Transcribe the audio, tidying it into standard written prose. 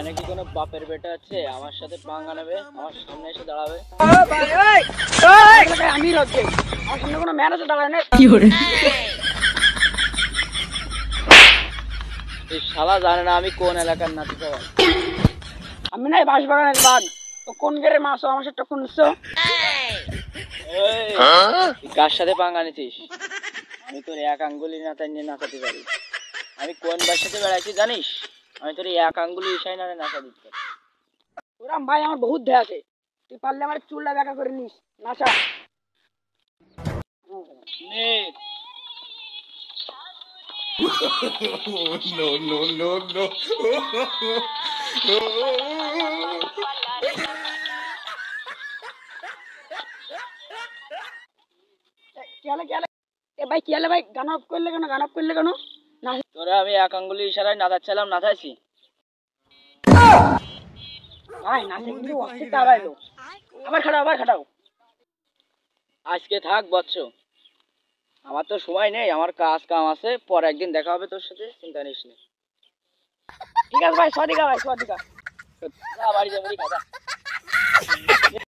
এখানে কি কোনো বাপের বেটা আছে আমার সাথে পাঙ্গা নেবে, আমার সামনে এসে দাঁড়াবে? আমি রচ্ছে আমার সামনে কোনো ম্যান আছে দাঁড়ায় না। এই শালা জানে না আমি কোন এলাকার নাতি সবাই। আমি নাই বাঁশবাগানের বাঘ, তো কোন গেরে মাছ আমার সাথে টক্কর নিচ্ছ? তুই কার সাথে পাঙ্গা নিছিস? আমি তোর এক আঙ্গুলি নাচাই নিয়ে নাচাতে পারি। আমি কোন বার সাথে বেড়াইছি জানিস? আমি তোর এক আঙ্গুলি ইশাই নামে নাচা দিতে পারি। ওরাম ভাই আমার বহুত দেহ আছে, তুই পারলে আমার চুলটা দেখা করে নিস নাচা। নে No, no, no, no. এ ভাই কি হলে ভাই, গান অফ করলে কেন, গান অফ করলে কেন? তোরা আমি এক আঙ্গুলি ইশারায় নাচাচ্ছিলাম, নাচাইছি। ভাই নাচে কিন্তু অস্থির দাঁড়াইলো। আবার খাটাও, আবার খাটাও। আজকে থাক বচ্চ, আমার তো সময় নেই, আমার কাজ কাম আছে, পর একদিন দেখা হবে তোর সাথে, চিন্তা নিস না। ঠিক আছে ভাই, সদিকা ভাই, সদিকা। যা বাড়ি যা, বাড়ি খা যা।